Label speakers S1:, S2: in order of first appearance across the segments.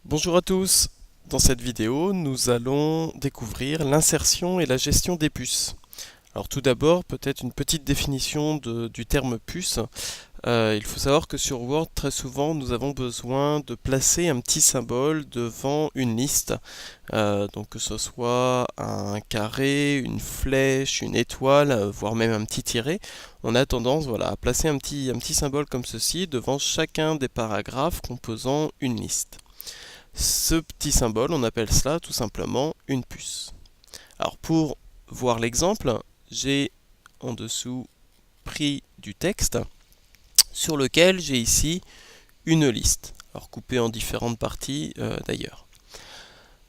S1: Bonjour à tous. Dans cette vidéo, nous allons découvrir l'insertion et la gestion des puces. Alors tout d'abord, peut-être une petite définition du terme puce. Il faut savoir que sur Word, très souvent, nous avons besoin de placer un petit symbole devant une liste. Donc que ce soit un carré, une flèche, une étoile, voire même un petit tiret. On a tendance à placer un petit symbole comme ceci devant chacun des paragraphes composant une liste. Ce petit symbole, on appelle cela tout simplement une puce. Alors pour voir l'exemple, j'ai en dessous pris du texte sur lequel j'ai ici une liste, alors coupée en différentes parties d'ailleurs.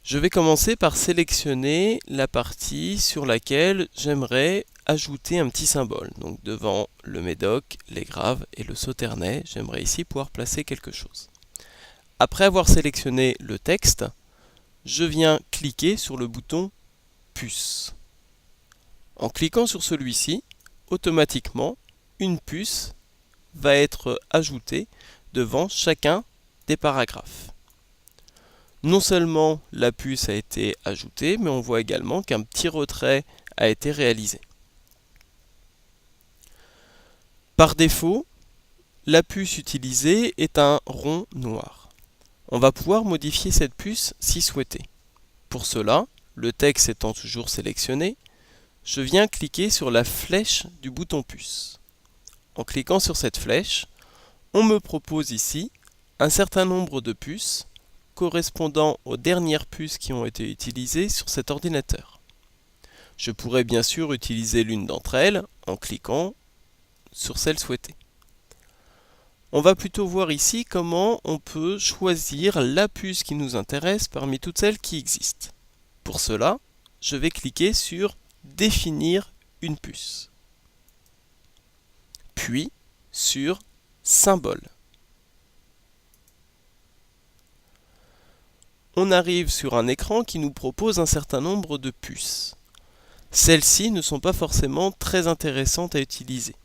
S1: Je vais commencer par sélectionner la partie sur laquelle j'aimerais ajouter un petit symbole. Donc devant le médoc, les graves et le sauternais, j'aimerais ici pouvoir placer quelque chose. Après avoir sélectionné le texte, je viens cliquer sur le bouton puce. En cliquant sur celui-ci, automatiquement, une puce va être ajoutée devant chacun des paragraphes. Non seulement la puce a été ajoutée, mais on voit également qu'un petit retrait a été réalisé. Par défaut, la puce utilisée est un rond noir. On va pouvoir modifier cette puce si souhaité. Pour cela, le texte étant toujours sélectionné, je viens cliquer sur la flèche du bouton puce. En cliquant sur cette flèche, on me propose ici un certain nombre de puces correspondant aux dernières puces qui ont été utilisées sur cet ordinateur. Je pourrais bien sûr utiliser l'une d'entre elles en cliquant sur celle souhaitée. On va plutôt voir ici comment on peut choisir la puce qui nous intéresse parmi toutes celles qui existent. Pour cela, je vais cliquer sur Définir une puce, puis sur Symbole. On arrive sur un écran qui nous propose un certain nombre de puces. Celles-ci ne sont pas forcément très intéressantes à utiliser.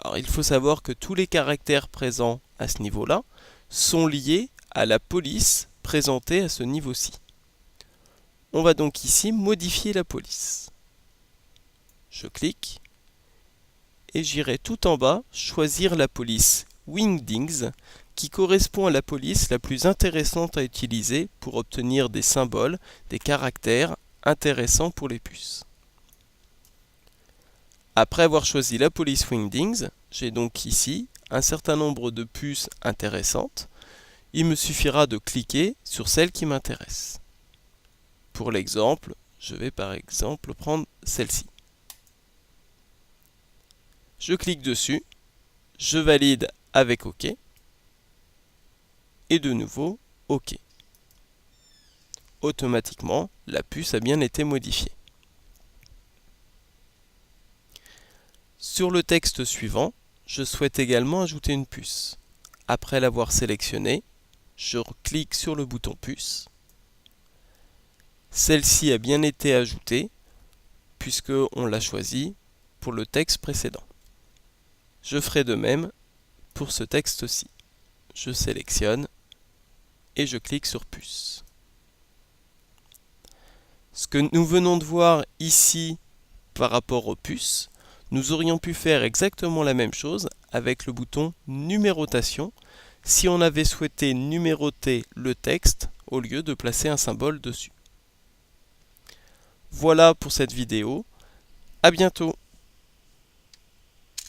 S1: Alors il faut savoir que tous les caractères présents à ce niveau-là sont liés à la police présentée à ce niveau-ci. On va donc ici modifier la police. Je clique et j'irai tout en bas choisir la police Wingdings qui correspond à la police la plus intéressante à utiliser pour obtenir des symboles, des caractères intéressants pour les puces. Après avoir choisi la police Wingdings, j'ai donc ici un certain nombre de puces intéressantes. Il me suffira de cliquer sur celle qui m'intéresse. Pour l'exemple, je vais par exemple prendre celle-ci. Je clique dessus, je valide avec OK, et de nouveau OK. Automatiquement, la puce a bien été modifiée. Sur le texte suivant, je souhaite également ajouter une puce. Après l'avoir sélectionnée, je clique sur le bouton puce. Celle-ci a bien été ajoutée puisque on l'a choisie pour le texte précédent. Je ferai de même pour ce texte-ci. Je sélectionne et je clique sur puce. Ce que nous venons de voir ici par rapport aux puces, nous aurions pu faire exactement la même chose avec le bouton numérotation si on avait souhaité numéroter le texte au lieu de placer un symbole dessus. Voilà pour cette vidéo. À bientôt.